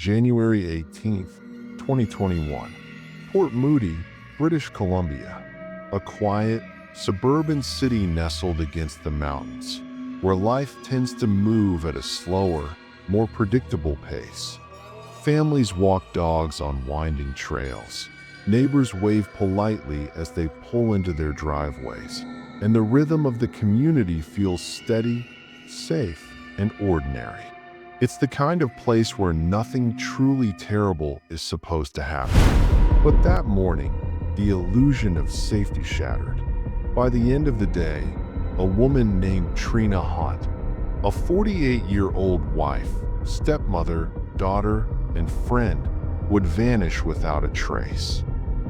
January 18th, 2021. Port Moody, British Columbia. A quiet, suburban city nestled against the mountains, where life tends to move at a slower, more predictable pace. Families walk dogs on winding trails. Neighbors wave politely as they pull into their driveways, and the rhythm of the community feels steady, safe, and ordinary. It's the kind of place where nothing truly terrible is supposed to happen. But that morning, the illusion of safety shattered. By the end of the day, a woman named Trina Hunt, a 48-year-old wife, stepmother, daughter, and friend, would vanish without a trace.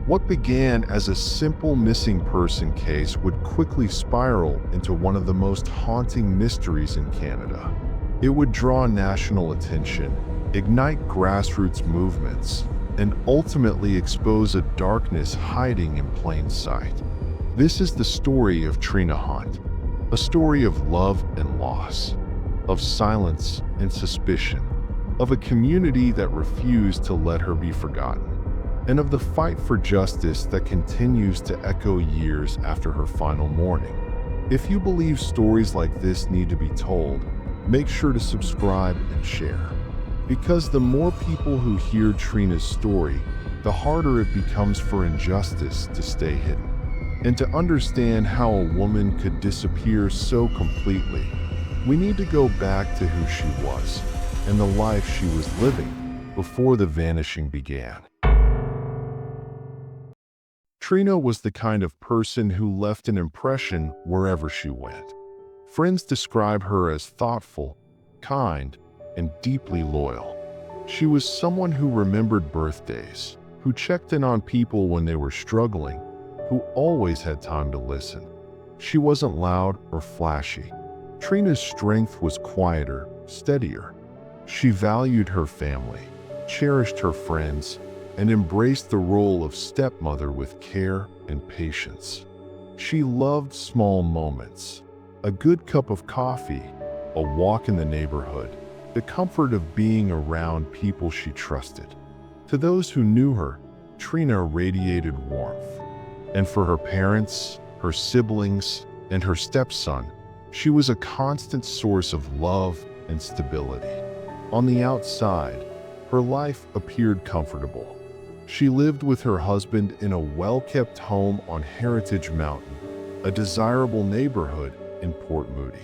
What began as a simple missing person case would quickly spiral into one of the most haunting mysteries in Canada. It would draw national attention, ignite grassroots movements, and ultimately expose a darkness hiding in plain sight. This is the story of Trina Hunt, a story of love and loss, of silence and suspicion, of a community that refused to let her be forgotten, and of the fight for justice that continues to echo years after her final mourning. If you believe stories like this need to be told, make sure to subscribe and share. Because the more people who hear Trina's story, the harder it becomes for injustice to stay hidden. And to understand how a woman could disappear so completely, we need to go back to who she was and the life she was living before the vanishing began. Trina was the kind of person who left an impression wherever she went. Friends describe her as thoughtful, kind, and deeply loyal. She was someone who remembered birthdays, who checked in on people when they were struggling, who always had time to listen. She wasn't loud or flashy. Trina's strength was quieter, steadier. She valued her family, cherished her friends, and embraced the role of stepmother with care and patience. She loved small moments, a good cup of coffee, a walk in the neighborhood, the comfort of being around people she trusted. To those who knew her, Trina radiated warmth. And for her parents, her siblings, and her stepson, she was a constant source of love and stability. On the outside, her life appeared comfortable. She lived with her husband in a well-kept home on Heritage Mountain, a desirable neighborhood in Port Moody.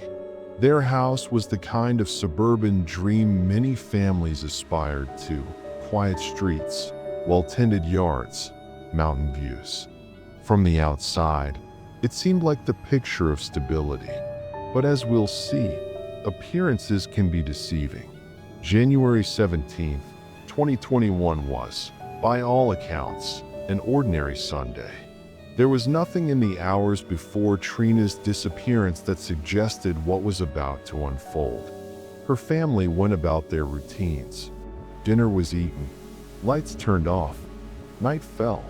Their house was the kind of suburban dream many families aspired to: quiet streets, well-tended yards, mountain views. From the outside, it seemed like the picture of stability. But as we'll see, appearances can be deceiving. January 17th, 2021 was, by all accounts, an ordinary Sunday. There was nothing in the hours before Trina's disappearance that suggested what was about to unfold. Her family went about their routines. Dinner was eaten, lights turned off, night fell.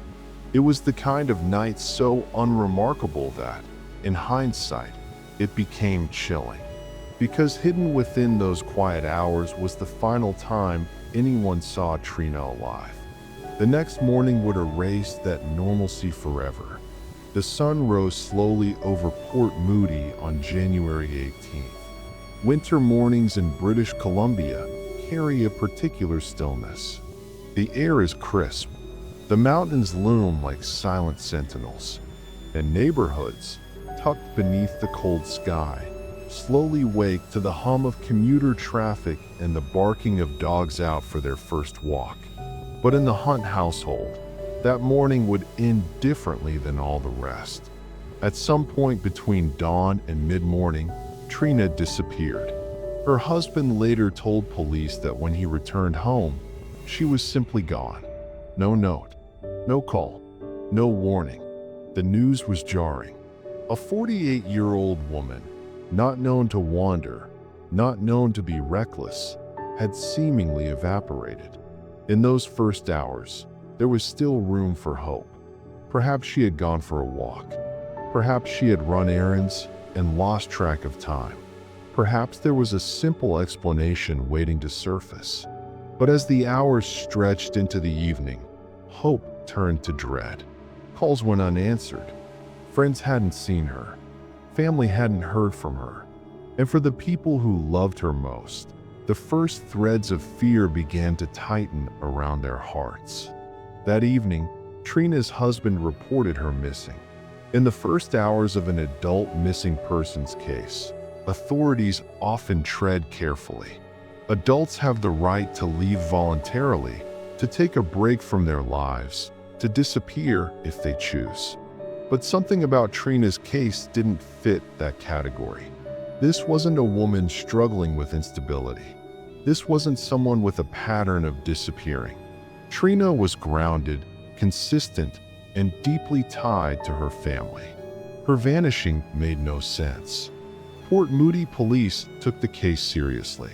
It was the kind of night so unremarkable that, in hindsight, it became chilling. Because hidden within those quiet hours was the final time anyone saw Trina alive. The next morning would erase that normalcy forever. The sun rose slowly over Port Moody on January 18th. Winter mornings in British Columbia carry a particular stillness. The air is crisp. The mountains loom like silent sentinels, and neighborhoods, tucked beneath the cold sky, slowly wake to the hum of commuter traffic and the barking of dogs out for their first walk. But in the Hunt household, that morning would end differently than all the rest. At some point between dawn and mid-morning, Trina disappeared. Her husband later told police that when he returned home, she was simply gone. No note, no call, no warning. The news was jarring. A 48-year-old woman, not known to wander, not known to be reckless, had seemingly evaporated. In those first hours, there was still room for hope. Perhaps she had gone for a walk. Perhaps she had run errands and lost track of time. Perhaps there was a simple explanation waiting to surface. But as the hours stretched into the evening, hope turned to dread. Calls went unanswered. Friends hadn't seen her. Family hadn't heard from her. And for the people who loved her most, the first threads of fear began to tighten around their hearts. That evening, Trina's husband reported her missing. In the first hours of an adult missing persons case, authorities often tread carefully. Adults have the right to leave voluntarily, to take a break from their lives, to disappear if they choose. But something about Trina's case didn't fit that category. This wasn't a woman struggling with instability. This wasn't someone with a pattern of disappearing. Trina was grounded, consistent, and deeply tied to her family. Her vanishing made no sense. Port Moody police took the case seriously.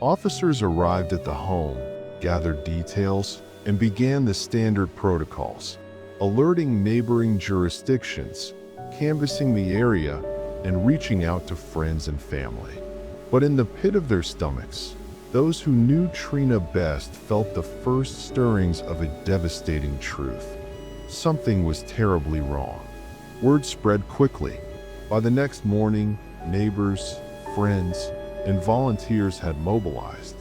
Officers arrived at the home, gathered details, and began the standard protocols, alerting neighboring jurisdictions, canvassing the area, and reaching out to friends and family. But in the pit of their stomachs, those who knew Trina best felt the first stirrings of a devastating truth. Something was terribly wrong. Word spread quickly. By the next morning, neighbors, friends, and volunteers had mobilized.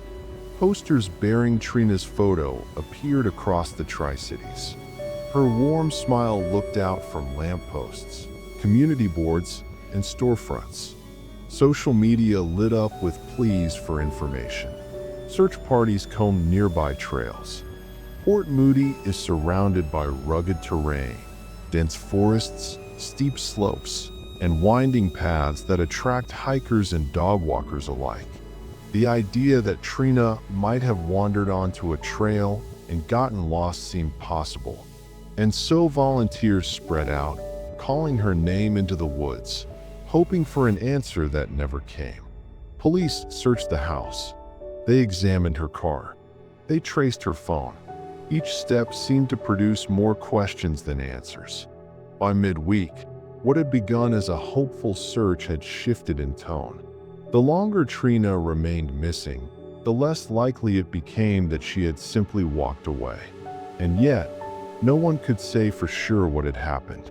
Posters bearing Trina's photo appeared across the Tri-Cities. Her warm smile looked out from lampposts, community boards, and storefronts. Social media lit up with pleas for information. Search parties combed nearby trails. Port Moody is surrounded by rugged terrain, dense forests, steep slopes, and winding paths that attract hikers and dog walkers alike. The idea that Trina might have wandered onto a trail and gotten lost seemed possible. And so volunteers spread out, calling her name into the woods, hoping for an answer that never came. Police searched the house. They examined her car. They traced her phone. Each step seemed to produce more questions than answers. By midweek, what had begun as a hopeful search had shifted in tone. The longer Trina remained missing, the less likely it became that she had simply walked away. And yet, no one could say for sure what had happened.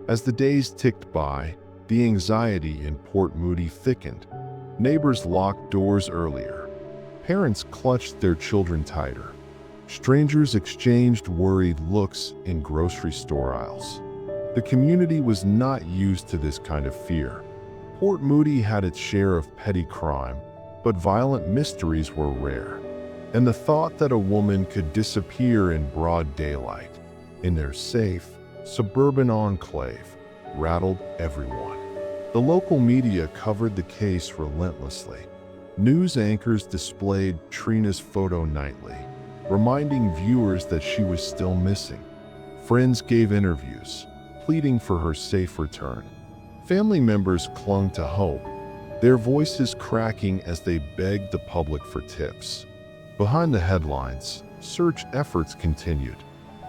As the days ticked by, the anxiety in Port Moody thickened. Neighbors locked doors earlier. Parents clutched their children tighter. Strangers exchanged worried looks in grocery store aisles. The community was not used to this kind of fear. Port Moody had its share of petty crime, but violent mysteries were rare. And the thought that a woman could disappear in broad daylight, in their safe, suburban enclave, rattled everyone. The local media covered the case relentlessly. News anchors displayed Trina's photo nightly, reminding viewers that she was still missing. Friends gave interviews, pleading for her safe return. Family members clung to hope, their voices cracking as they begged the public for tips. Behind the headlines, search efforts continued.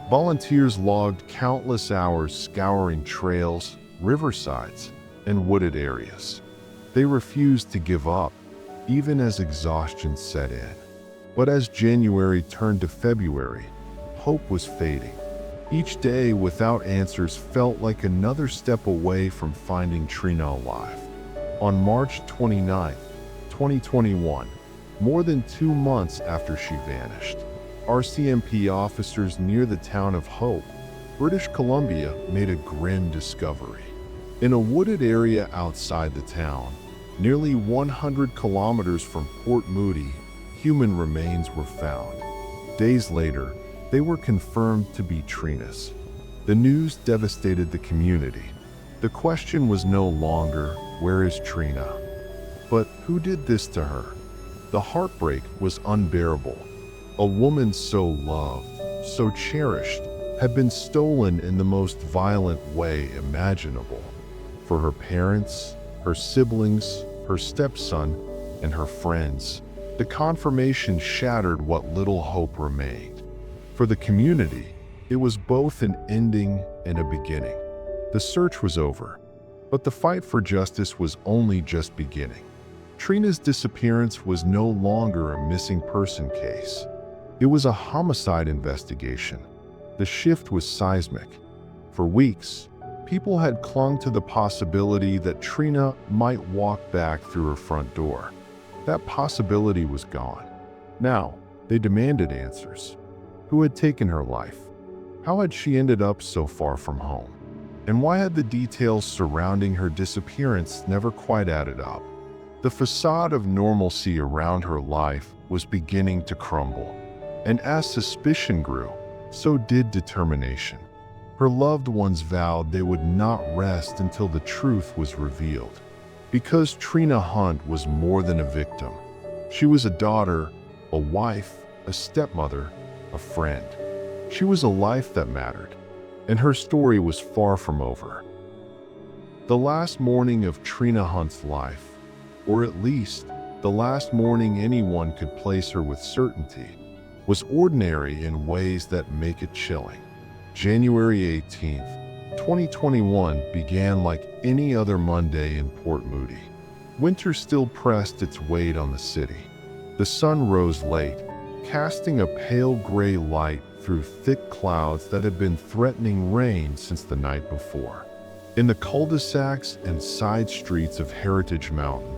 Volunteers logged countless hours scouring trails, riversides, and wooded areas. They refused to give up, even as exhaustion set in. But as January turned to February, hope was fading. Each day without answers felt like another step away from finding Trina alive. On March 29, 2021, more than 2 months after she vanished, RCMP officers near the town of Hope, British Columbia, made a grim discovery. In a wooded area outside the town, nearly 100 kilometers from Port Moody, human remains were found. Days later, they were confirmed to be Trina's. The news devastated the community. The question was no longer, where is Trina? But who did this to her? The heartbreak was unbearable. A woman so loved, so cherished, had been stolen in the most violent way imaginable. For her parents, her siblings, her stepson, and her friends, the confirmation shattered what little hope remained. For the community, it was both an ending and a beginning. The search was over, but the fight for justice was only just beginning. Trina's disappearance was no longer a missing person case. It was a homicide investigation. The shift was seismic. For weeks, people had clung to the possibility that Trina might walk back through her front door. That possibility was gone. Now, they demanded answers. Who had taken her life? How had she ended up so far from home? And why had the details surrounding her disappearance never quite added up? The facade of normalcy around her life was beginning to crumble. And as suspicion grew, so did determination. Her loved ones vowed they would not rest until the truth was revealed. Because Trina Hunt was more than a victim. She was a daughter, a wife, a stepmother, a friend. She was a life that mattered, and her story was far from over. The last morning of Trina Hunt's life, or at least the last morning anyone could place her with certainty, was ordinary in ways that make it chilling. January 18th, 2021 began like any other Monday in Port Moody. Winter still pressed its weight on the city. The sun rose late, casting a pale gray light through thick clouds that had been threatening rain since the night before. In the cul-de-sacs and side streets of Heritage Mountain,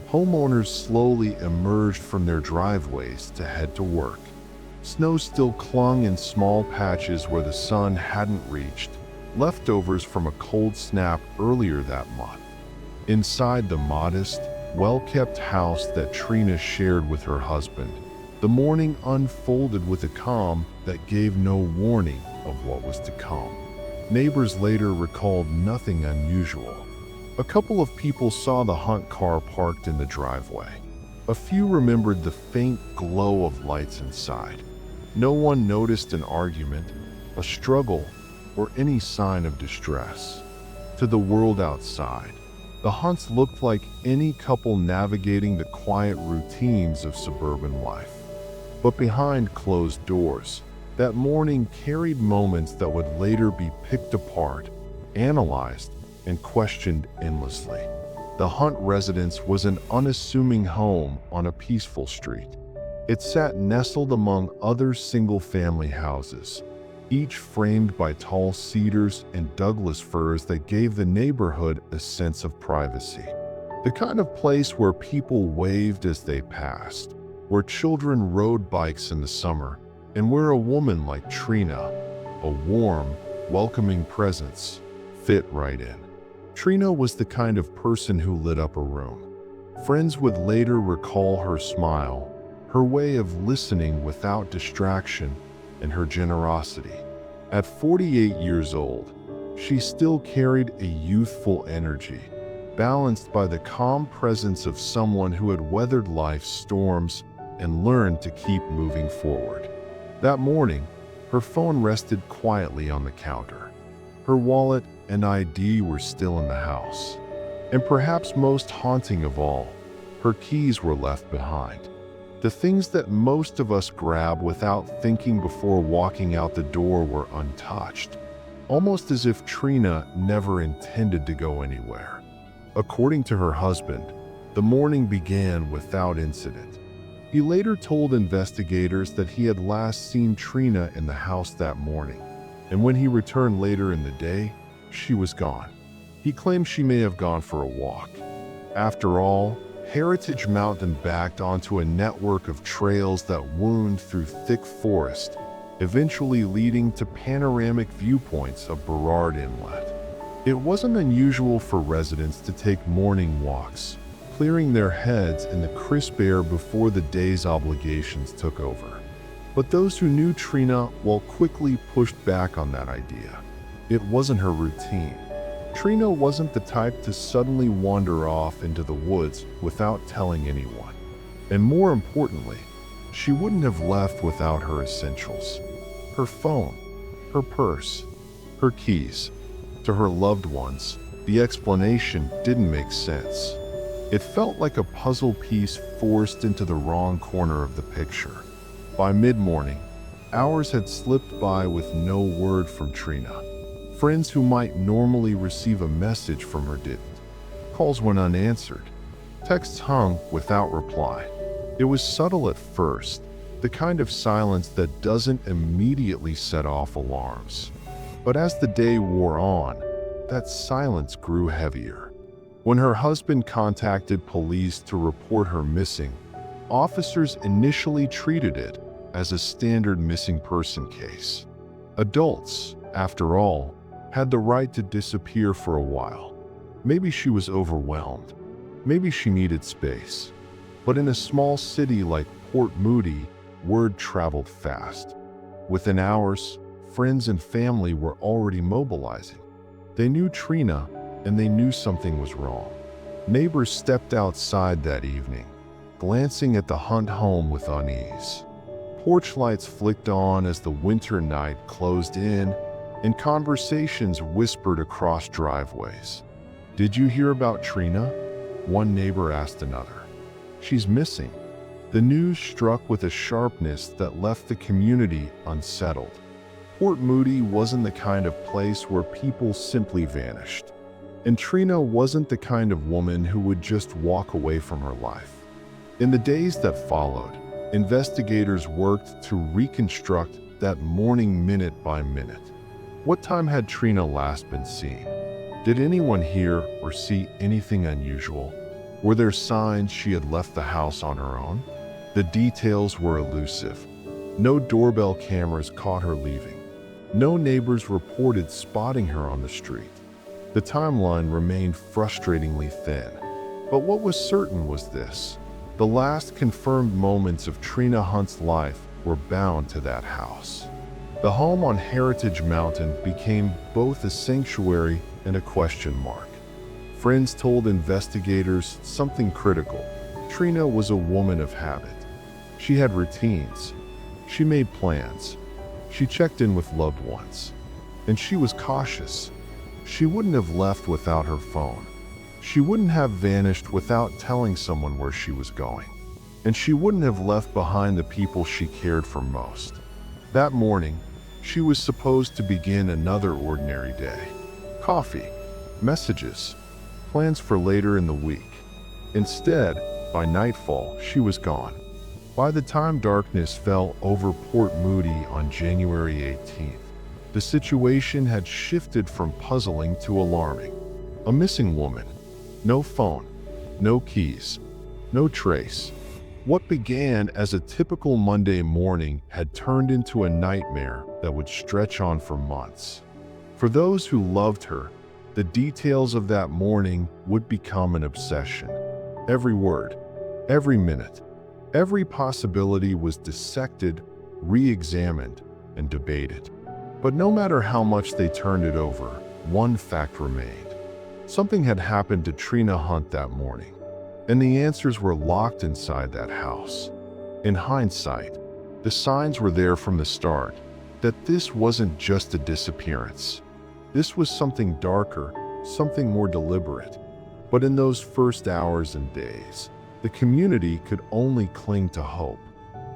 homeowners slowly emerged from their driveways to head to work. Snow still clung in small patches where the sun hadn't reached, leftovers from a cold snap earlier that month. Inside the modest, well-kept house that Trina shared with her husband, the morning unfolded with a calm that gave no warning of what was to come. Neighbors later recalled nothing unusual. A couple of people saw the Hunt car parked in the driveway. A few remembered the faint glow of lights inside. No one noticed an argument, a struggle, or any sign of distress. To the world outside, the Hunts looked like any couple navigating the quiet routines of suburban life. But behind closed doors, that morning carried moments that would later be picked apart, analyzed, and questioned endlessly. The Hunt residence was an unassuming home on a peaceful street. It sat nestled among other single-family houses, each framed by tall cedars and Douglas firs that gave the neighborhood a sense of privacy. The kind of place where people waved as they passed, where children rode bikes in the summer, and where a woman like Trina, a warm, welcoming presence, fit right in. Trina was the kind of person who lit up a room. Friends would later recall her smile, her way of listening without distraction, and her generosity. At 48 years old, she still carried a youthful energy, balanced by the calm presence of someone who had weathered life's storms and learned to keep moving forward. That morning, her phone rested quietly on the counter. Her wallet and ID were still in the house. And perhaps most haunting of all, her keys were left behind. The things that most of us grab without thinking before walking out the door were untouched, almost as if Trina never intended to go anywhere. According to her husband, the morning began without incident. He later told investigators that he had last seen Trina in the house that morning, and when he returned later in the day, she was gone. He claimed she may have gone for a walk. After all, Heritage Mountain backed onto a network of trails that wound through thick forest, eventually leading to panoramic viewpoints of Burrard Inlet. It wasn't unusual for residents to take morning walks, clearing their heads in the crisp air before the day's obligations took over. But those who knew Trina quickly pushed back on that idea. It wasn't her routine. Trina wasn't the type to suddenly wander off into the woods without telling anyone. And more importantly, she wouldn't have left without her essentials. Her phone, her purse, her keys. To her loved ones, the explanation didn't make sense. It felt like a puzzle piece forced into the wrong corner of the picture. By mid-morning, hours had slipped by with no word from Trina. Friends who might normally receive a message from her didn't. Calls went unanswered. Texts hung without reply. It was subtle at first, the kind of silence that doesn't immediately set off alarms. But as the day wore on, that silence grew heavier. When her husband contacted police to report her missing, officers initially treated it as a standard missing person case. Adults, after all, had the right to disappear for a while. Maybe she was overwhelmed. Maybe she needed space. But in a small city like Port Moody, word traveled fast. Within hours, friends and family were already mobilizing. They knew Trina, and they knew something was wrong. Neighbors stepped outside that evening, glancing at the Hunt home with unease. Porch lights flicked on as the winter night closed in, and conversations whispered across driveways. "Did you hear about Trina?" one neighbor asked another. "She's missing." The news struck with a sharpness that left the community unsettled. Port Moody wasn't the kind of place where people simply vanished. And Trina wasn't the kind of woman who would just walk away from her life. In the days that followed, investigators worked to reconstruct that morning minute by minute. What time had Trina last been seen? Did anyone hear or see anything unusual? Were there signs she had left the house on her own? The details were elusive. No doorbell cameras caught her leaving. No neighbors reported spotting her on the street. The timeline remained frustratingly thin. But what was certain was this: the last confirmed moments of Trina Hunt's life were bound to that house. The home on Heritage Mountain became both a sanctuary and a question mark. Friends told investigators something critical. Trina was a woman of habit. She had routines. She made plans. She checked in with loved ones. And she was cautious. She wouldn't have left without her phone. She wouldn't have vanished without telling someone where she was going. And she wouldn't have left behind the people she cared for most. That morning, she was supposed to begin another ordinary day. Coffee, messages, plans for later in the week. Instead, by nightfall, she was gone. By the time darkness fell over Port Moody on January 18th, the situation had shifted from puzzling to alarming. A missing woman. No phone, no keys, no trace. What began as a typical Monday morning had turned into a nightmare that would stretch on for months. For those who loved her, the details of that morning would become an obsession. Every word, every minute, every possibility was dissected, re-examined, and debated. But no matter how much they turned it over, one fact remained. Something had happened to Trina Hunt that morning, and the answers were locked inside that house. In hindsight, the signs were there from the start that this wasn't just a disappearance. This was something darker, something more deliberate. But in those first hours and days, the community could only cling to hope.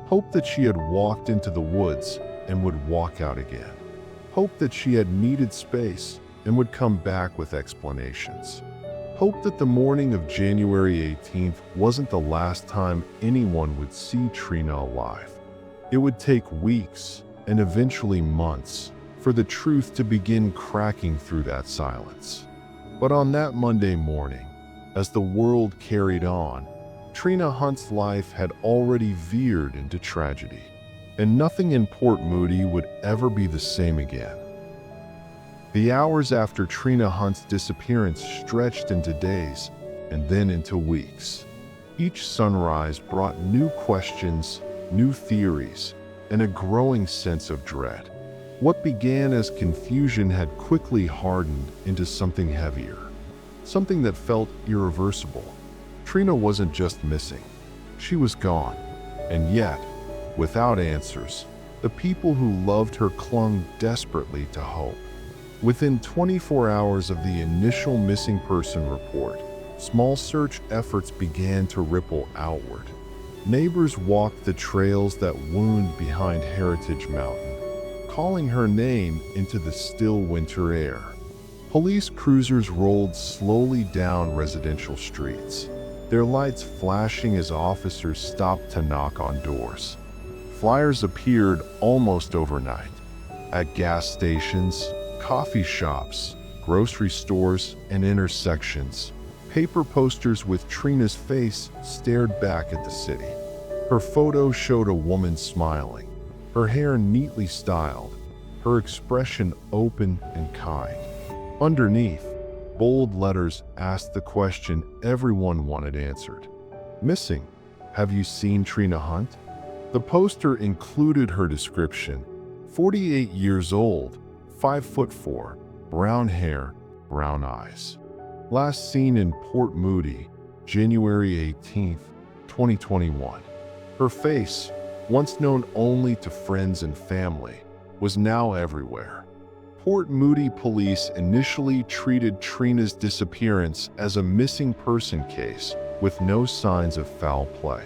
Hope that she had walked into the woods and would walk out again. Hope that she had needed space and would come back with explanations. Hope that the morning of January 18th wasn't the last time anyone would see Trina alive. It would take weeks and eventually months for the truth to begin cracking through that silence. But on that Monday morning, as the world carried on, Trina Hunt's life had already veered into tragedy, and nothing in Port Moody would ever be the same again. The hours after Trina Hunt's disappearance stretched into days and then into weeks. Each sunrise brought new questions, new theories, and a growing sense of dread. What began as confusion had quickly hardened into something heavier, something that felt irreversible. Trina wasn't just missing, she was gone. And yet, without answers, the people who loved her clung desperately to hope. Within 24 hours of the initial missing person report, small search efforts began to ripple outward. Neighbors walked the trails that wound behind Heritage Mountain, calling her name into the still winter air. Police cruisers rolled slowly down residential streets, their lights flashing as officers stopped to knock on doors. Flyers appeared almost overnight at gas stations, coffee shops, grocery stores, and intersections. Paper posters with Trina's face stared back at the city. Her photo showed a woman smiling, her hair neatly styled, her expression open and kind. Underneath, bold letters asked the question everyone wanted answered. Missing. Have you seen Trina Hunt? The poster included her description: 48 years old, 5'4", brown hair, brown eyes. Last seen in Port Moody, January 18, 2021. Her face, once known only to friends and family, was now everywhere. Port Moody police initially treated Trina's disappearance as a missing person case with no signs of foul play.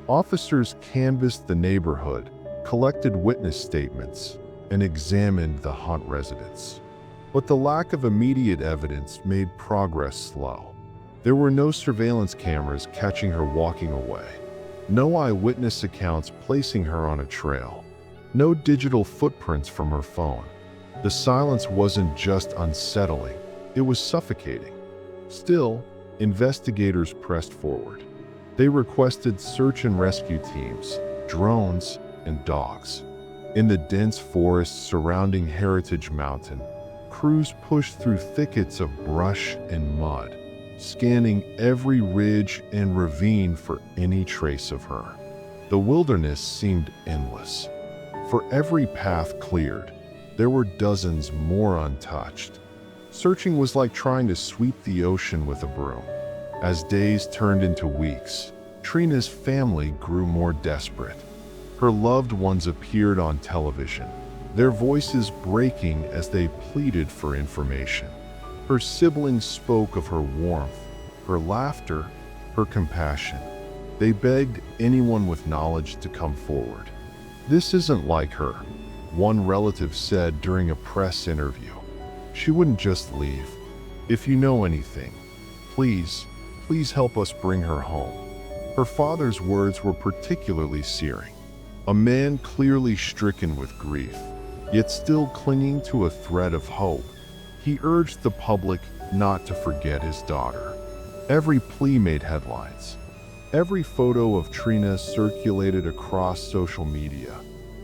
Officers canvassed the neighborhood, collected witness statements, and examined the Hunt residence. But the lack of immediate evidence made progress slow. There were no surveillance cameras catching her walking away, no eyewitness accounts placing her on a trail, no digital footprints from her phone. The silence wasn't just unsettling, it was suffocating. Still, investigators pressed forward. They requested search and rescue teams, drones, and dogs. In the dense forests surrounding Heritage Mountain, crews pushed through thickets of brush and mud, scanning every ridge and ravine for any trace of her. The wilderness seemed endless. For every path cleared, there were dozens more untouched. Searching was like trying to sweep the ocean with a broom. As days turned into weeks, Trina's family grew more desperate. Her loved ones appeared on television, their voices breaking as they pleaded for information. Her siblings spoke of her warmth, her laughter, her compassion. They begged anyone with knowledge to come forward. "This isn't like her," one relative said during a press interview. "She wouldn't just leave. If you know anything, please help us bring her home." Her father's words were particularly searing. A man clearly stricken with grief, yet still clinging to a thread of hope. He urged the public not to forget his daughter. Every plea made headlines. Every photo of Trina circulated across social media,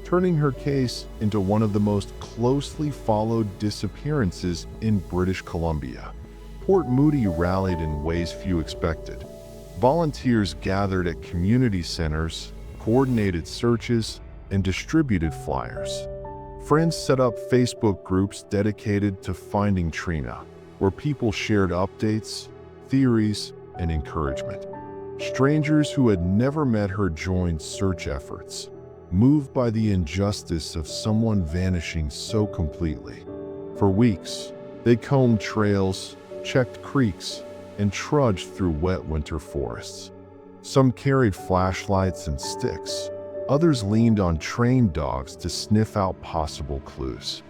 turning her case into one of the most closely followed disappearances in British Columbia. Port Moody rallied in ways few expected. Volunteers gathered at community centers, coordinated searches, and distributed flyers. Friends set up Facebook groups dedicated to finding Trina, where people shared updates, theories, and encouragement. Strangers who had never met her joined search efforts, moved by the injustice of someone vanishing so completely. For weeks, they combed trails, checked creeks, and trudged through wet winter forests. Some carried flashlights and sticks. Others leaned on trained dogs to sniff out possible clues.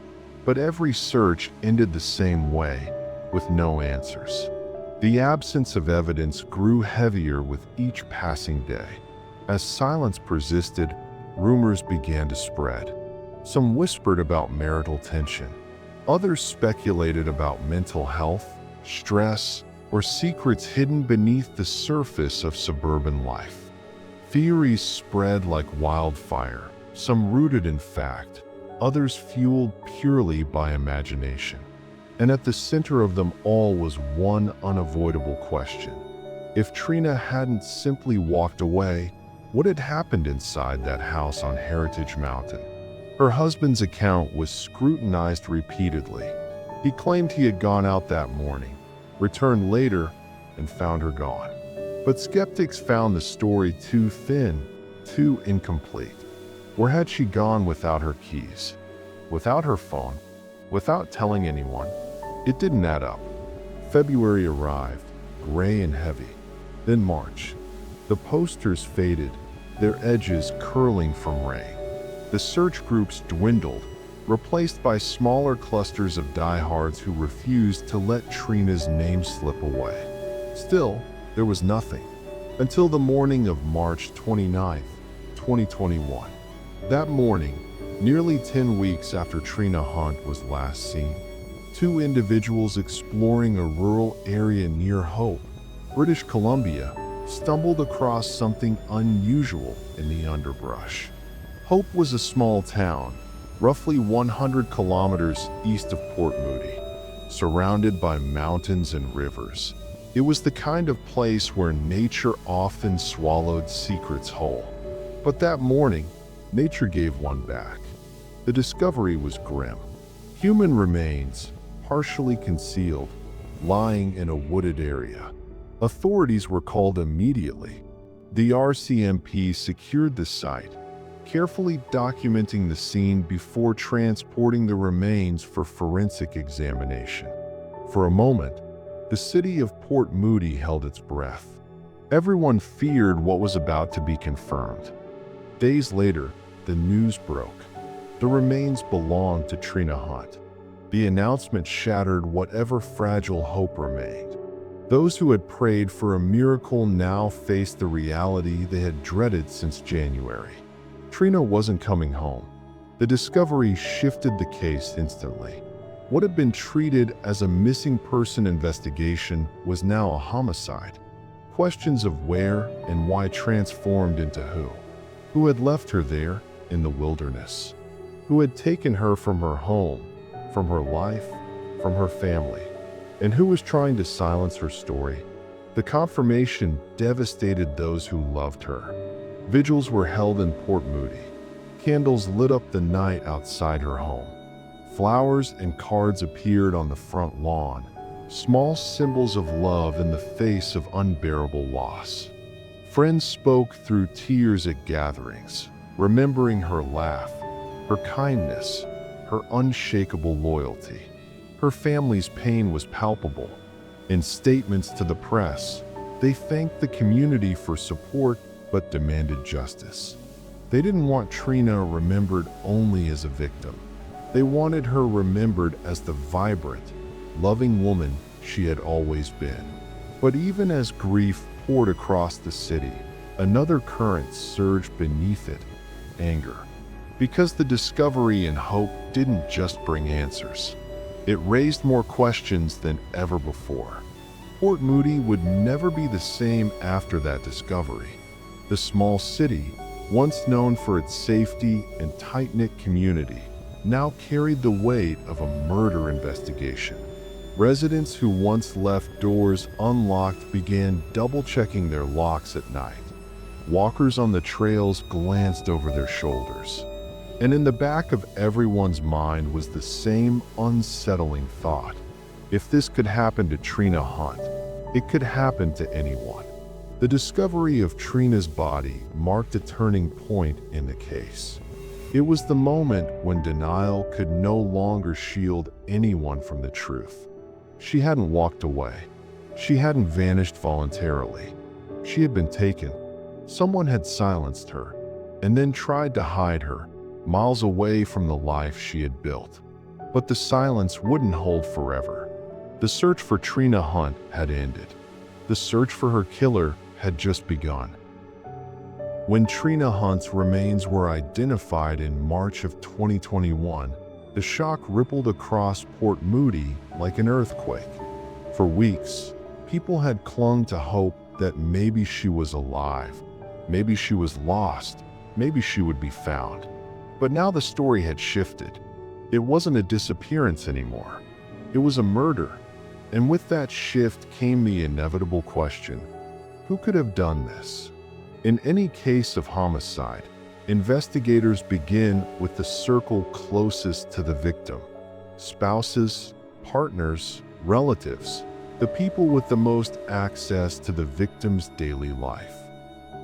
But every search ended the same way, with no answers. The absence of evidence grew heavier with each passing day. As silence persisted, rumors began to spread. Some whispered about marital tension. Others speculated about mental health, stress, or secrets hidden beneath the surface of suburban life. Theories spread like wildfire, some rooted in fact, others fueled purely by imagination. And at the center of them all was one unavoidable question. If Trina hadn't simply walked away, what had happened inside that house on Heritage Mountain? Her husband's account was scrutinized repeatedly. He claimed he had gone out that morning, returned later, and found her gone. But skeptics found the story too thin, too incomplete. Where had she gone without her keys? Without her phone? Without telling anyone? It didn't add up. February arrived, gray and heavy. Then March. The posters faded, their edges curling from rain. The search groups dwindled, replaced by smaller clusters of diehards who refused to let Trina's name slip away. Still, there was nothing, until the morning of March 29, 2021. That morning, nearly 10 weeks after Trina Hunt was last seen, two individuals exploring a rural area near Hope, British Columbia, stumbled across something unusual in the underbrush. Hope was a small town, roughly 100 kilometers east of Port Moody, surrounded by mountains and rivers. It was the kind of place where nature often swallowed secrets whole. But that morning, nature gave one back. The discovery was grim. Human remains, partially concealed, lying in a wooded area. Authorities were called immediately. The RCMP secured the site, carefully documenting the scene before transporting the remains for forensic examination. For a moment, the city of Port Moody held its breath. Everyone feared what was about to be confirmed. Days later, the news broke. The remains belonged to Trina Hunt. The announcement shattered whatever fragile hope remained. Those who had prayed for a miracle now faced the reality they had dreaded since January. Trina wasn't coming home. The discovery shifted the case instantly. What had been treated as a missing person investigation was now a homicide. Questions of where and why transformed into who. Who had left her there in the wilderness? Who had taken her from her home, from her life, from her family? And who was trying to silence her story? The confirmation devastated those who loved her. Vigils were held in Port Moody. Candles lit up the night outside her home. Flowers and cards appeared on the front lawn, small symbols of love in the face of unbearable loss. Friends spoke through tears at gatherings, remembering her laugh, her kindness, her unshakable loyalty. Her family's pain was palpable. In statements to the press, they thanked the community for support but demanded justice. They didn't want Trina remembered only as a victim. They wanted her remembered as the vibrant, loving woman she had always been. But even as grief poured across the city, another current surged beneath it: anger. Because the discovery and hope didn't just bring answers. It raised more questions than ever before. Port Moody would never be the same after that discovery. The small city, once known for its safety and tight-knit community, now carried the weight of a murder investigation. Residents who once left doors unlocked began double-checking their locks at night. Walkers on the trails glanced over their shoulders. And in the back of everyone's mind was the same unsettling thought: if this could happen to Trina Hunt, it could happen to anyone. The discovery of Trina's body marked a turning point in the case. It was the moment when denial could no longer shield anyone from the truth. She hadn't walked away. She hadn't vanished voluntarily. She had been taken. Someone had silenced her, and then tried to hide her, miles away from the life she had built. But the silence wouldn't hold forever. The search for Trina Hunt had ended. The search for her killer had just begun. When Trina Hunt's remains were identified in March of 2021, the shock rippled across Port Moody like an earthquake. For weeks, people had clung to hope that maybe she was alive, maybe she was lost, maybe she would be found. But now the story had shifted. It wasn't a disappearance anymore. It was a murder. And with that shift came the inevitable question: who could have done this? In any case of homicide, investigators begin with the circle closest to the victim: spouses, partners, relatives, the people with the most access to the victim's daily life.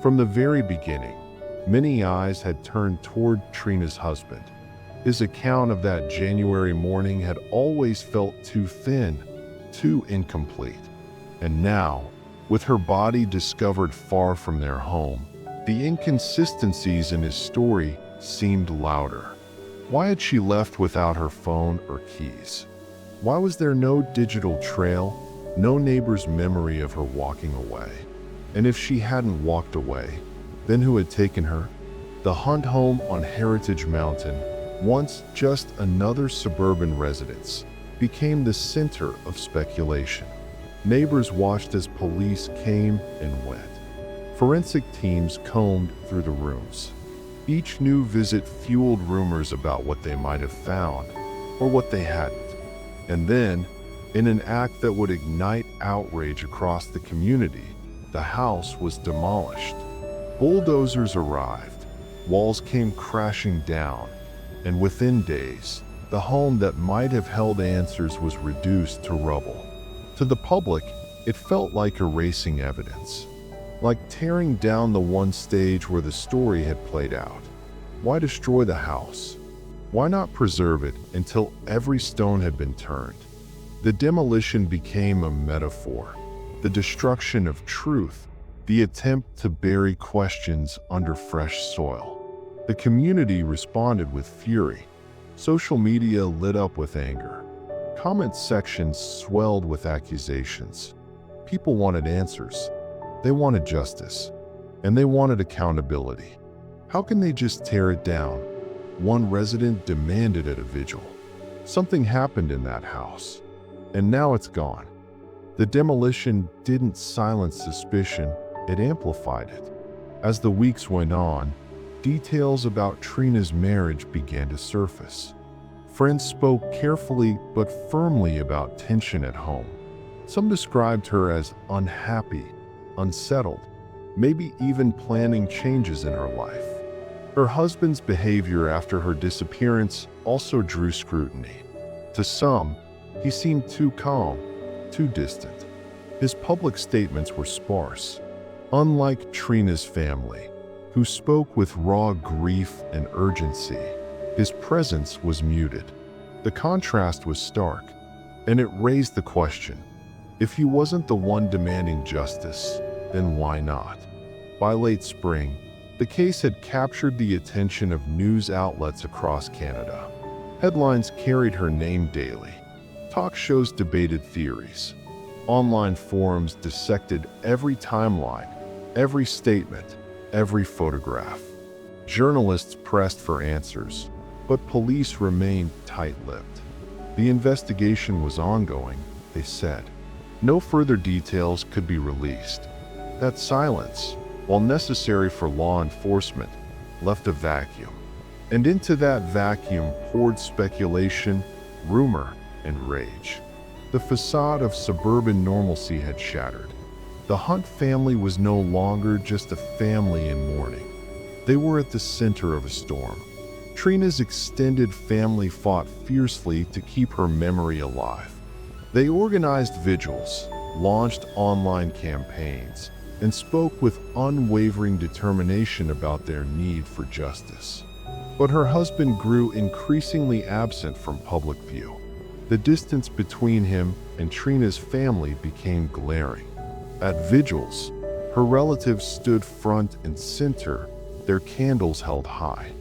From the very beginning, many eyes had turned toward Trina's husband. His account of that January morning had always felt too thin, too incomplete. And now, with her body discovered far from their home, the inconsistencies in his story seemed louder. Why had she left without her phone or keys? Why was there no digital trail, no neighbor's memory of her walking away? And if she hadn't walked away, then who had taken her? The Hunt home on Heritage Mountain, once just another suburban residence, became the center of speculation. Neighbors watched as police came and went. Forensic teams combed through the rooms. Each new visit fueled rumors about what they might have found or what they hadn't. And then, in an act that would ignite outrage across the community, the house was demolished. Bulldozers arrived, walls came crashing down, and within days, the home that might have held answers was reduced to rubble. To the public, it felt like erasing evidence, like tearing down the one stage where the story had played out. Why destroy the house? Why not preserve it until every stone had been turned? The demolition became a metaphor, the destruction of truth, the attempt to bury questions under fresh soil. The community responded with fury. Social media lit up with anger. Comment sections swelled with accusations. People wanted answers. They wanted justice. And they wanted accountability. How can they just tear it down? One resident demanded at a vigil. Something happened in that house. And now it's gone. The demolition didn't silence suspicion, it amplified it. As the weeks went on, details about Trina's marriage began to surface. Friends spoke carefully but firmly about tension at home. Some described her as unhappy, unsettled, maybe even planning changes in her life. Her husband's behavior after her disappearance also drew scrutiny. To some, he seemed too calm, too distant. His public statements were sparse. Unlike Trina's family, who spoke with raw grief and urgency, his presence was muted. The contrast was stark, and it raised the question, if he wasn't the one demanding justice, then why not? By late spring, the case had captured the attention of news outlets across Canada. Headlines carried her name daily. Talk shows debated theories. Online forums dissected every timeline, every statement, every photograph. Journalists pressed for answers, but police remained tight-lipped. The investigation was ongoing, they said. No further details could be released. That silence, while necessary for law enforcement, left a vacuum. And into that vacuum poured speculation, rumor, and rage. The facade of suburban normalcy had shattered. The Hunt family was no longer just a family in mourning. They were at the center of a storm. Trina's extended family fought fiercely to keep her memory alive. They organized vigils, launched online campaigns, and spoke with unwavering determination about their need for justice. But her husband grew increasingly absent from public view. The distance between him and Trina's family became glaring. At vigils, her relatives stood front and center, their candles held high.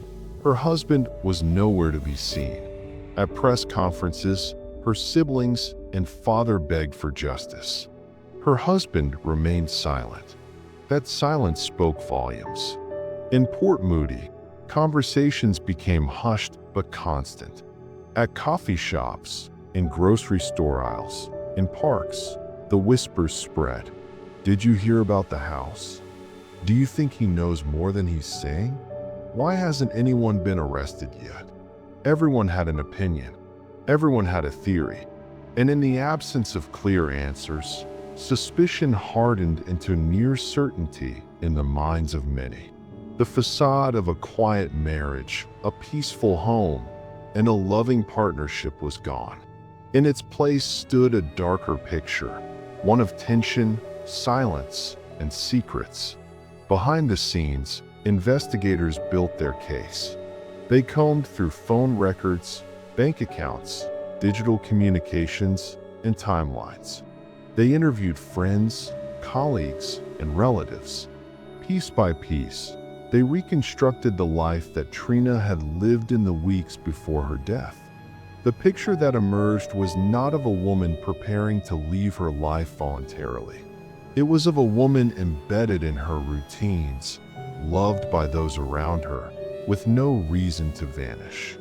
Her husband was nowhere to be seen. At press conferences, her siblings and father begged for justice. Her husband remained silent. That silence spoke volumes. In Port Moody, conversations became hushed but constant. At coffee shops, in grocery store aisles, in parks, the whispers spread. Did you hear about the house? Do you think he knows more than he's saying? Why hasn't anyone been arrested yet? Everyone had an opinion. Everyone had a theory. And in the absence of clear answers, suspicion hardened into near certainty in the minds of many. The facade of a quiet marriage, a peaceful home, and a loving partnership was gone. In its place stood a darker picture, one of tension, silence, and secrets. Behind the scenes, investigators built their case. They combed through phone records, bank accounts, digital communications, and timelines. They interviewed friends, colleagues, and relatives. Piece by piece, they reconstructed the life that Trina had lived in the weeks before her death. The picture that emerged was not of a woman preparing to leave her life voluntarily. It was of a woman embedded in her routines, loved by those around her, with no reason to vanish.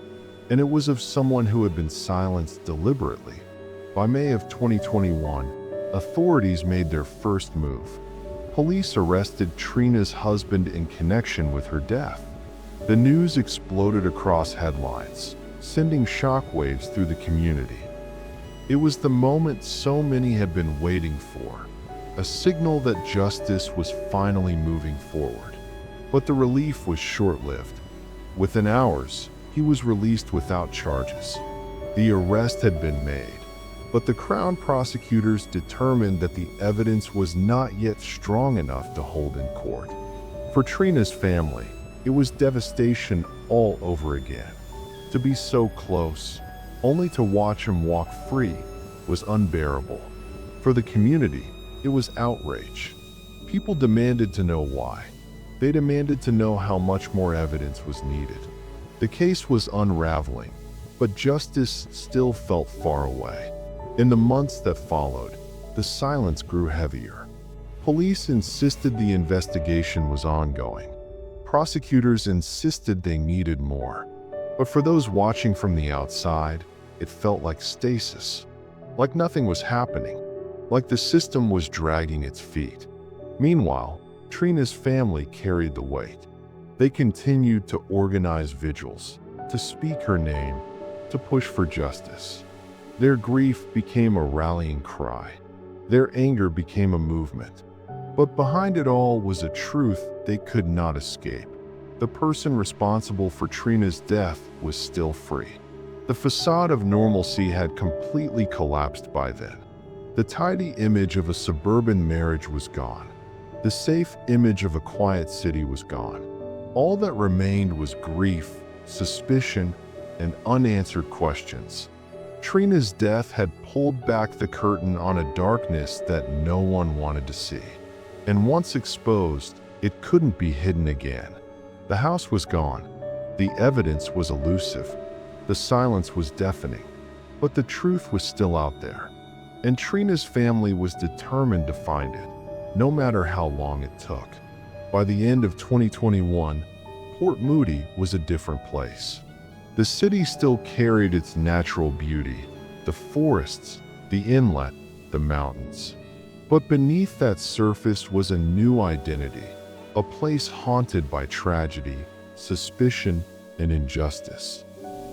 And it was of someone who had been silenced deliberately. By May of 2021, authorities made their first move. Police arrested Trina's husband in connection with her death. The news exploded across headlines, sending shockwaves through the community. It was the moment so many had been waiting for, a signal that justice was finally moving forward. But the relief was short-lived. Within hours, he was released without charges. The arrest had been made, but the Crown prosecutors determined that the evidence was not yet strong enough to hold in court. For Trina's family, it was devastation all over again. To be so close, only to watch him walk free, was unbearable. For the community, it was outrage. People demanded to know why. They demanded to know how much more evidence was needed. The case was unraveling, but justice still felt far away. In the months that followed, the silence grew heavier. Police insisted the investigation was ongoing. Prosecutors insisted they needed more. But for those watching from the outside, it felt like stasis. Like nothing was happening. Like the system was dragging its feet. Meanwhile, Trina's family carried the weight. They continued to organize vigils, to speak her name, to push for justice. Their grief became a rallying cry. Their anger became a movement. But behind it all was a truth they could not escape. The person responsible for Trina's death was still free. The facade of normalcy had completely collapsed by then. The tidy image of a suburban marriage was gone. The safe image of a quiet city was gone. All that remained was grief, suspicion, and unanswered questions. Trina's death had pulled back the curtain on a darkness that no one wanted to see. And once exposed, it couldn't be hidden again. The house was gone. The evidence was elusive. The silence was deafening. But the truth was still out there. And Trina's family was determined to find it, no matter how long it took. By the end of 2021, Port Moody was a different place. The city still carried its natural beauty, the forests, the inlet, the mountains. But beneath that surface was a new identity, a place haunted by tragedy, suspicion, and injustice.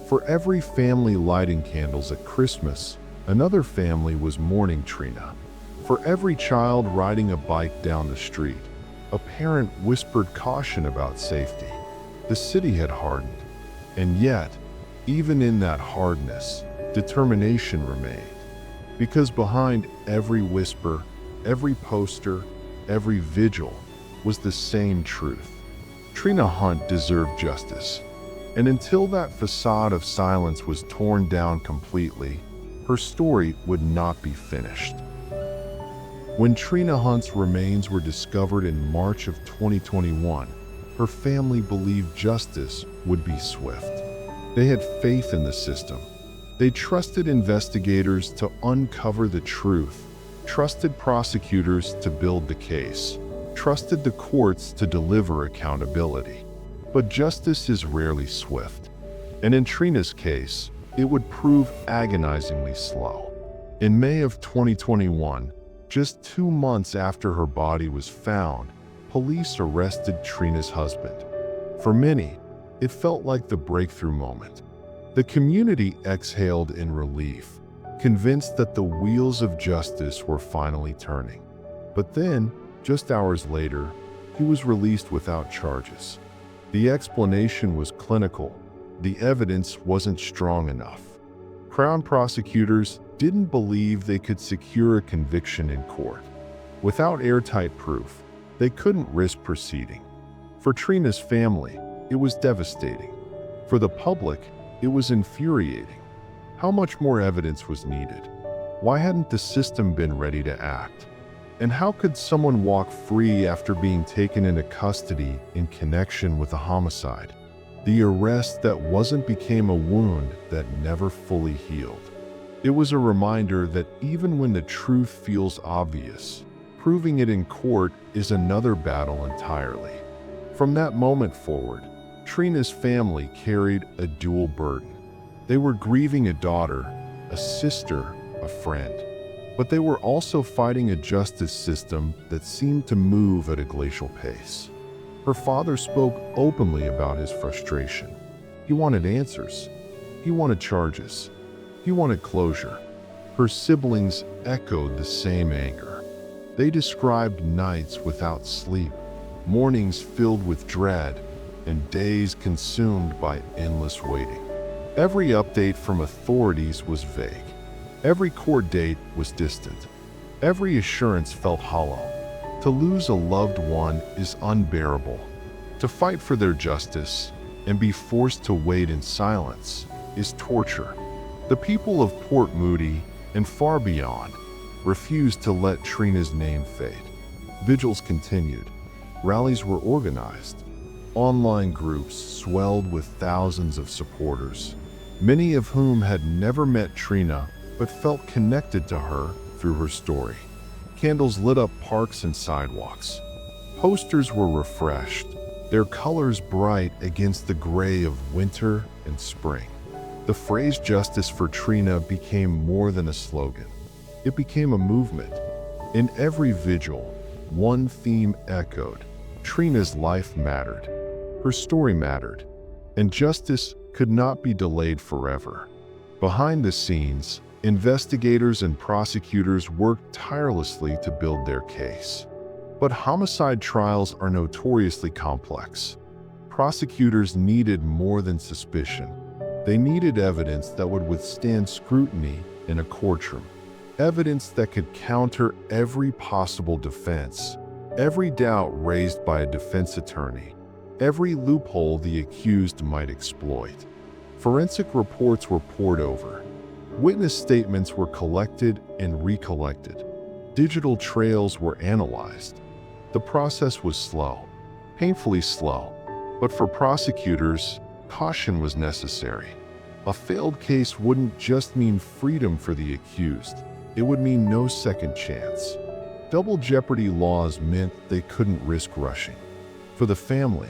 For every family lighting candles at Christmas, another family was mourning Trina. For every child riding a bike down the street, a parent whispered caution about safety. The city had hardened. And yet, even in that hardness, determination remained. Because behind every whisper, every poster, every vigil was the same truth. Trina Hunt deserved justice. And until that facade of silence was torn down completely, her story would not be finished. When Trina Hunt's remains were discovered in March of 2021, her family believed justice would be swift. They had faith in the system. They trusted investigators to uncover the truth, trusted prosecutors to build the case, trusted the courts to deliver accountability. But justice is rarely swift. And in Trina's case, it would prove agonizingly slow. In May of 2021, just 2 months after her body was found, police arrested Trina's husband. For many, it felt like the breakthrough moment. The community exhaled in relief, convinced that the wheels of justice were finally turning. But then, just hours later, he was released without charges. The explanation was clinical. The evidence wasn't strong enough. Crown prosecutors didn't believe they could secure a conviction in court. Without airtight proof, they couldn't risk proceeding. For Trina's family, it was devastating. For the public, it was infuriating. How much more evidence was needed? Why hadn't the system been ready to act? And how could someone walk free after being taken into custody in connection with a homicide? The arrest that wasn't became a wound that never fully healed. It was a reminder that even when the truth feels obvious, proving it in court is another battle entirely. From that moment forward, Trina's family carried a dual burden. They were grieving a daughter, a sister, a friend. But they were also fighting a justice system that seemed to move at a glacial pace. Her father spoke openly about his frustration. He wanted answers. He wanted charges. He wanted closure. Her siblings echoed the same anger. They described nights without sleep, mornings filled with dread, and days consumed by endless waiting. Every update from authorities was vague. Every court date was distant. Every assurance felt hollow. To lose a loved one is unbearable. To fight for their justice and be forced to wait in silence is torture. The people of Port Moody and far beyond refused to let Trina's name fade. Vigils continued. Rallies were organized. Online groups swelled with thousands of supporters, many of whom had never met Trina but felt connected to her through her story. Candles lit up parks and sidewalks. Posters were refreshed, their colors bright against the gray of winter and spring. The phrase "Justice for Trina" became more than a slogan. It became a movement. In every vigil, one theme echoed: Trina's life mattered. Her story mattered, and justice could not be delayed forever. Behind the scenes, investigators and prosecutors worked tirelessly to build their case. But homicide trials are notoriously complex. Prosecutors needed more than suspicion. They needed evidence that would withstand scrutiny in a courtroom. Evidence that could counter every possible defense, every doubt raised by a defense attorney, every loophole the accused might exploit. Forensic reports were pored over. Witness statements were collected and recollected. Digital trails were analyzed. The process was slow, painfully slow, but for prosecutors, caution was necessary. A failed case wouldn't just mean freedom for the accused, it would mean no second chance. Double jeopardy laws meant they couldn't risk rushing. For the family,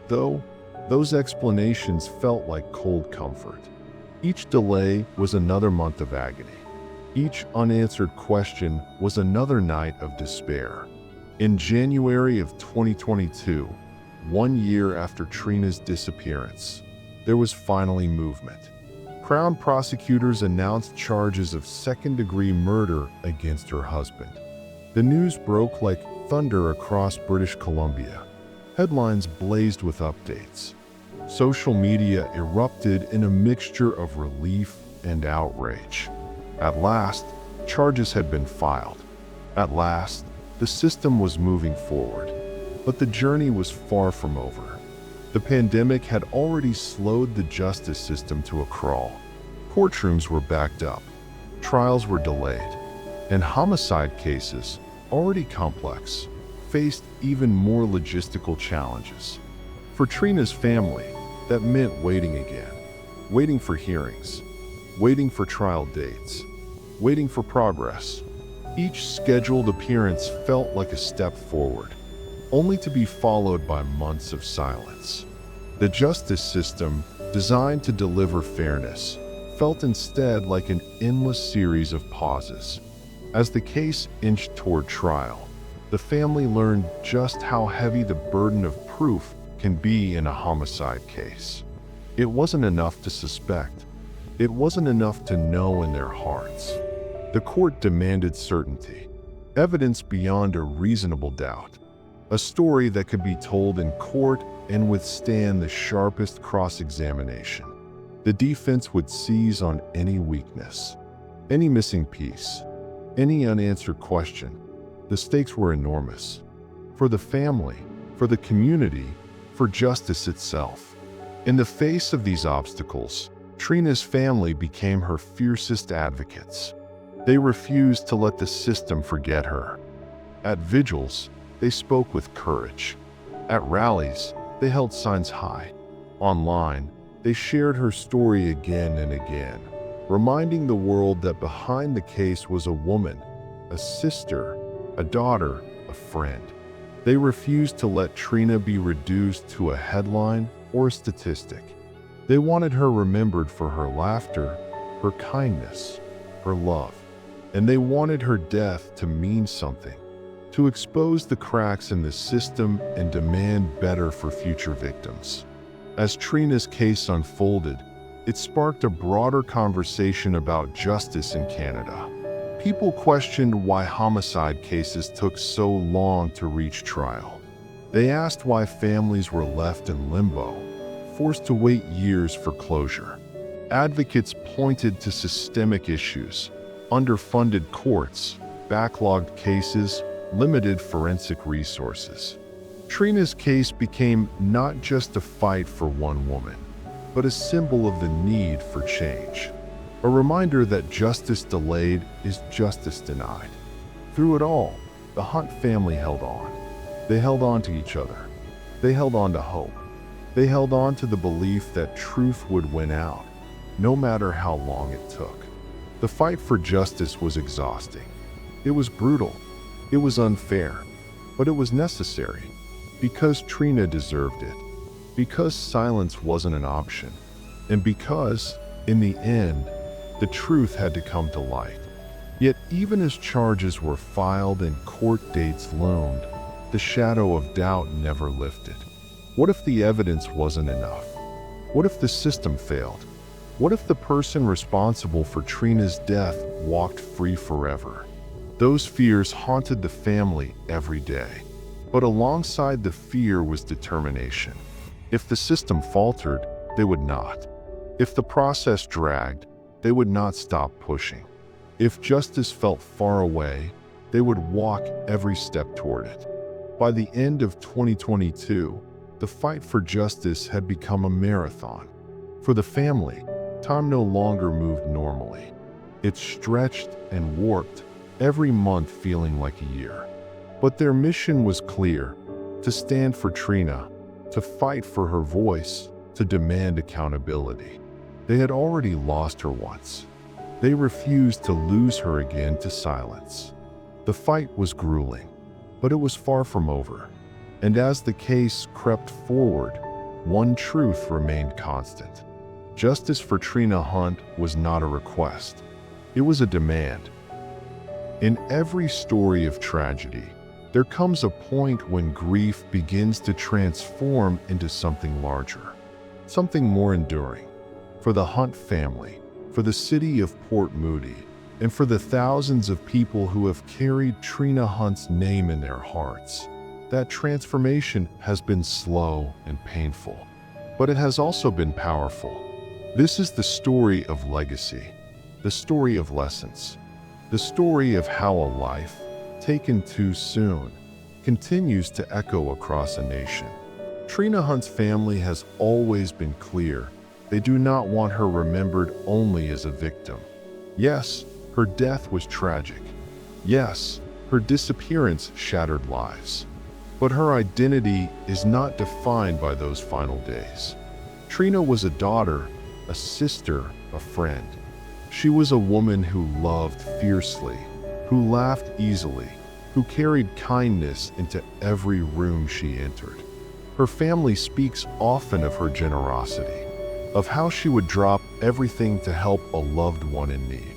though, those explanations felt like cold comfort. Each delay was another month of agony. Each unanswered question was another night of despair. In January of 2022, 1 year after Trina's disappearance, there was finally movement. Crown prosecutors announced charges of second-degree murder against her husband. The news broke like thunder across British Columbia. Headlines blazed with updates. Social media erupted in a mixture of relief and outrage. At last, charges had been filed. At last, the system was moving forward. But the journey was far from over. The pandemic had already slowed the justice system to a crawl. Courtrooms were backed up. Trials were delayed. And homicide cases, already complex, faced even more logistical challenges. For Trina's family, that meant waiting again. Waiting for hearings. Waiting for trial dates. Waiting for progress. Each scheduled appearance felt like a step forward, only to be followed by months of silence. The justice system, designed to deliver fairness, felt instead like an endless series of pauses. As the case inched toward trial, the family learned just how heavy the burden of proof can be in a homicide case. It wasn't enough to suspect. It wasn't enough to know in their hearts. The court demanded certainty, evidence beyond a reasonable doubt, a story that could be told in court and withstand the sharpest cross-examination. The defense would seize on any weakness, any missing piece, any unanswered question. The stakes were enormous. For the family, for the community, for justice itself. In the face of these obstacles, Trina's family became her fiercest advocates. They refused to let the system forget her. At vigils, they spoke with courage. At rallies, they held signs high. Online, they shared her story again and again, reminding the world that behind the case was a woman, a sister, a daughter, a friend. They refused to let Trina be reduced to a headline or a statistic. They wanted her remembered for her laughter, her kindness, her love. And they wanted her death to mean something, to expose the cracks in the system and demand better for future victims. As Trina's case unfolded, it sparked a broader conversation about justice in Canada. People questioned why homicide cases took so long to reach trial. They asked why families were left in limbo, forced to wait years for closure. Advocates pointed to systemic issues: underfunded courts, backlogged cases, limited forensic resources. Trina's case became not just a fight for one woman, but a symbol of the need for change. A reminder that justice delayed is justice denied. Through it all, the Hunt family held on. They held on to each other. They held on to hope. They held on to the belief that truth would win out, no matter how long it took. The fight for justice was exhausting. It was brutal. It was unfair. But it was necessary. Because Trina deserved it. Because silence wasn't an option. And because, in the end, the truth had to come to light. Yet even as charges were filed and court dates loomed, the shadow of doubt never lifted. What if the evidence wasn't enough? What if the system failed? What if the person responsible for Trina's death walked free forever? Those fears haunted the family every day. But alongside the fear was determination. If the system faltered, they would not. If the process dragged, they would not stop pushing. If justice felt far away, they would walk every step toward it. By the end of 2022, the fight for justice had become a marathon. For the family, time no longer moved normally. It stretched and warped, every month feeling like a year. But their mission was clear: to stand for Trina, to fight for her voice, to demand accountability. They had already lost her once. They refused to lose her again to silence. The fight was grueling, but it was far from over. And as the case crept forward, one truth remained constant. Justice for Trina Hunt was not a request. It was a demand. In every story of tragedy, there comes a point when grief begins to transform into something larger, something more enduring. For the Hunt family, for the city of Port Moody, and for the thousands of people who have carried Trina Hunt's name in their hearts, that transformation has been slow and painful, but it has also been powerful. This is the story of legacy, the story of lessons, the story of how a life, taken too soon, continues to echo across a nation. Trina Hunt's family has always been clear. They do not want her remembered only as a victim. Yes, her death was tragic. Yes, her disappearance shattered lives. But her identity is not defined by those final days. Trina was a daughter, a sister, a friend. She was a woman who loved fiercely, who laughed easily, who carried kindness into every room she entered. Her family speaks often of her generosity, of how she would drop everything to help a loved one in need,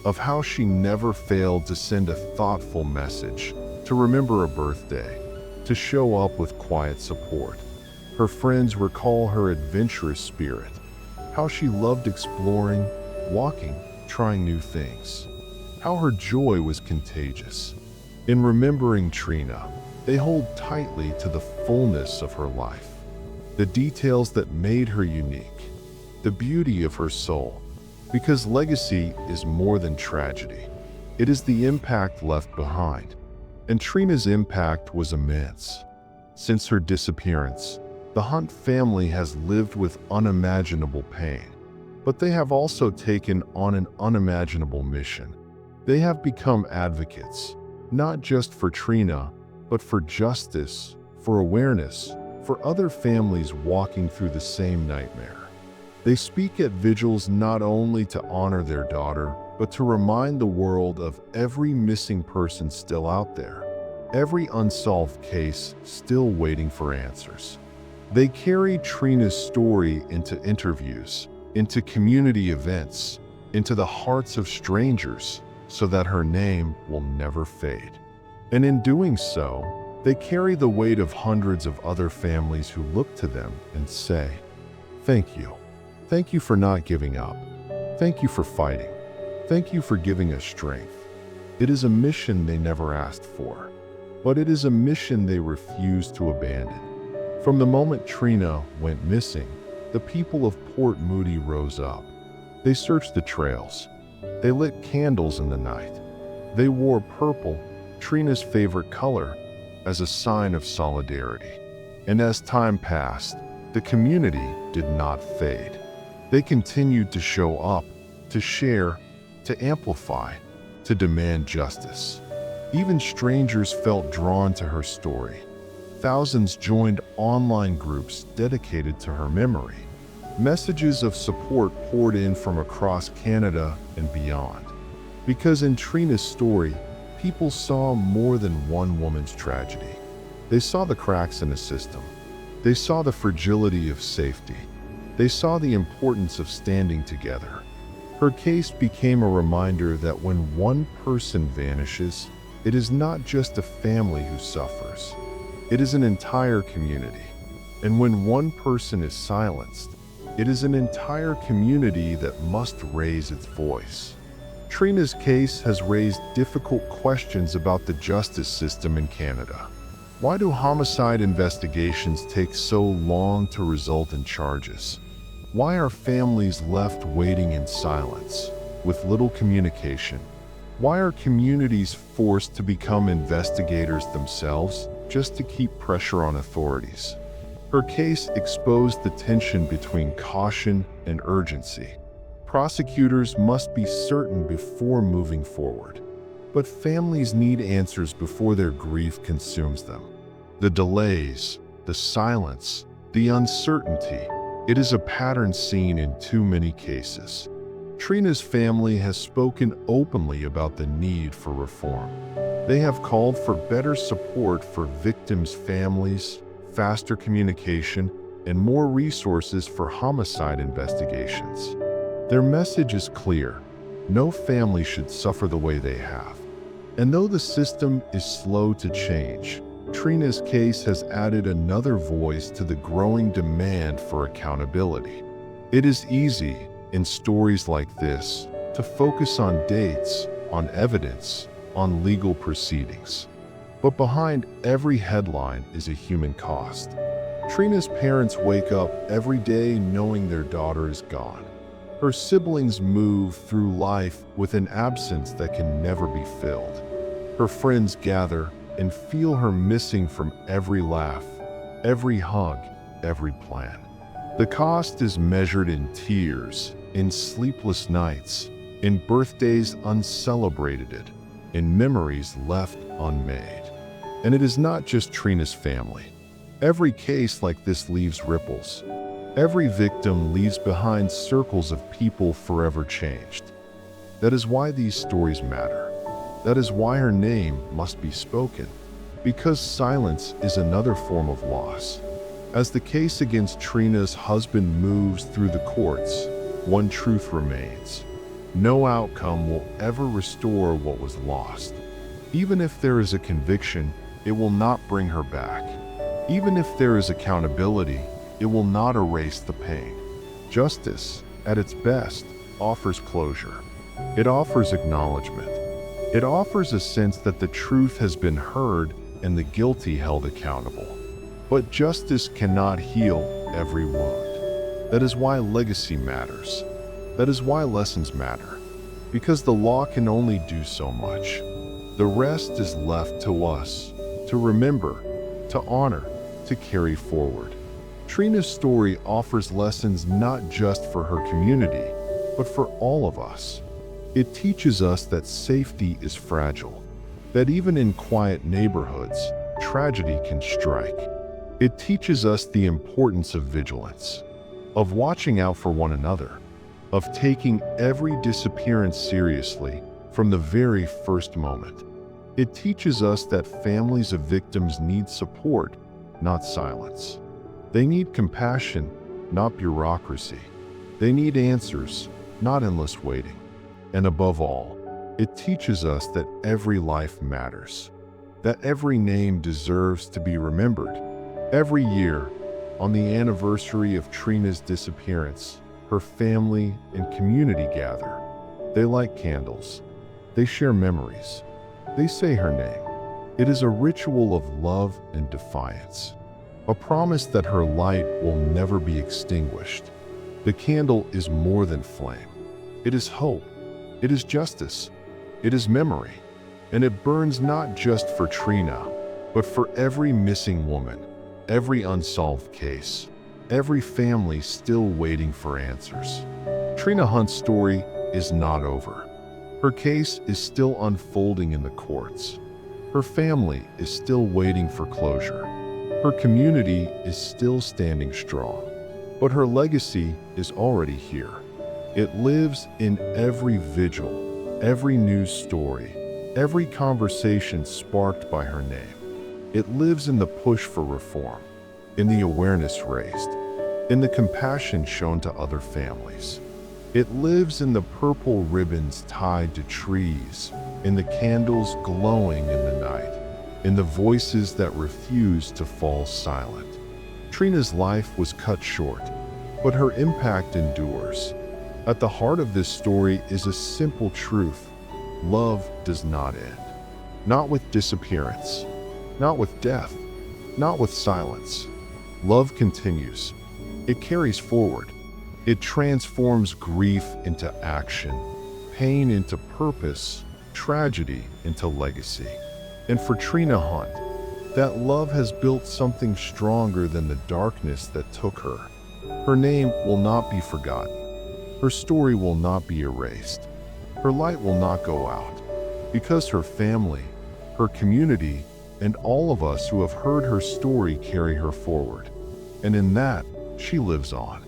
of how she never failed to send a thoughtful message, to remember a birthday, to show up with quiet support. Her friends recall her adventurous spirit, how she loved exploring, walking, trying new things, how her joy was contagious. In remembering Trina, they hold tightly to the fullness of her life, the details that made her unique, the beauty of her soul, because legacy is more than tragedy. It is the impact left behind, and Trina's impact was immense. Since her disappearance, the Hunt family has lived with unimaginable pain, but they have also taken on an unimaginable mission. They have become advocates, not just for Trina, but for justice, for awareness, for other families walking through the same nightmare. They speak at vigils not only to honor their daughter, but to remind the world of every missing person still out there. every unsolved case still waiting for answers. They carried Trina's story into interviews, into community events, into the hearts of strangers, so that her name will never fade. And in doing so, they carry the weight of hundreds of other families who look to them and say, "Thank you. Thank you for not giving up. Thank you for fighting. Thank you for giving us strength." It is a mission they never asked for, but it is a mission they refused to abandon. From the moment Trina went missing, the people of Port Moody rose up. They searched the trails. They lit candles in the night. They wore purple, Trina's favorite color, as a sign of solidarity. And as time passed, the community did not fade. They continued to show up, to share, to amplify, to demand justice. Even strangers felt drawn to her story. Thousands joined online groups dedicated to her memory. Messages of support poured in from across Canada and beyond. Because in Trina's story, people saw more than one woman's tragedy. They saw the cracks in the system. They saw the fragility of safety. They saw the importance of standing together. Her case became a reminder that when one person vanishes, it is not just a family who suffers. It is an entire community. And when one person is silenced, it is an entire community that must raise its voice. Trina's case has raised difficult questions about the justice system in Canada. Why do homicide investigations take so long to result in charges? Why are families left waiting in silence, with little communication? Why are communities forced to become investigators themselves just to keep pressure on authorities? Her case exposed the tension between caution and urgency. Prosecutors must be certain before moving forward, but families need answers before their grief consumes them. The delays, the silence, the uncertainty, it is a pattern seen in too many cases. Trina's family has spoken openly about the need for reform. They have called for better support for victims' families, faster communication, and more resources for homicide investigations. Their message is clear: no family should suffer the way they have. And though the system is slow to change, Trina's case has added another voice to the growing demand for accountability. It is easy, in stories like this, to focus on dates, on evidence, on legal proceedings. But behind every headline is a human cost. Trina's parents wake up every day knowing their daughter is gone. Her siblings move through life with an absence that can never be filled. Her friends gather and feel her missing from every laugh, every hug, every plan. The cost is measured in tears, in sleepless nights, in birthdays uncelebrated, in memories left unmade. And it is not just Trina's family. Every case like this leaves ripples. Every victim leaves behind circles of people forever changed. That is why these stories matter. That is why her name must be spoken. Because silence is another form of loss. As the case against Trina's husband moves through the courts, one truth remains: no outcome will ever restore what was lost. Even if there is a conviction, it will not bring her back. Even if there is accountability, it will not erase the pain. Justice, at its best, offers closure. It offers acknowledgement. It offers a sense that the truth has been heard and the guilty held accountable. But justice cannot heal every wound. That is why legacy matters. That is why lessons matter. Because the law can only do so much. The rest is left to us, to remember, to honor, to carry forward. Trina's story offers lessons not just for her community, but for all of us. It teaches us that safety is fragile, that even in quiet neighborhoods, tragedy can strike. It teaches us the importance of vigilance, of watching out for one another, of taking every disappearance seriously from the very first moment. It teaches us that families of victims need support, not silence. They need compassion, not bureaucracy. They need answers, not endless waiting. And above all, it teaches us that every life matters, that every name deserves to be remembered. Every year, on the anniversary of Trina's disappearance, her family and community gather. They light candles. They share memories. They say her name. It is a ritual of love and defiance, a promise that her light will never be extinguished. The candle is more than flame. It is hope. It is justice. It is memory. And it burns not just for Trina, but for every missing woman, every unsolved case, every family still waiting for answers. Trina Hunt's story is not over. Her case is still unfolding in the courts. Her family is still waiting for closure. Her community is still standing strong. But her legacy is already here. It lives in every vigil, every news story, every conversation sparked by her name. It lives in the push for reform, in the awareness raised, in the compassion shown to other families. It lives in the purple ribbons tied to trees, in the candles glowing in the night, in the voices that refuse to fall silent. Trina's life was cut short, but her impact endures. At the heart of this story is a simple truth: love does not end. Not with disappearance, not with death, not with silence. Love continues. It carries forward. It transforms grief into action, pain into purpose, tragedy into legacy. And for Trina Hunt, that love has built something stronger than the darkness that took her. Her name will not be forgotten. Her story will not be erased. Her light will not go out, because her family, her community, and all of us who have heard her story carry her forward. And in that, she lives on.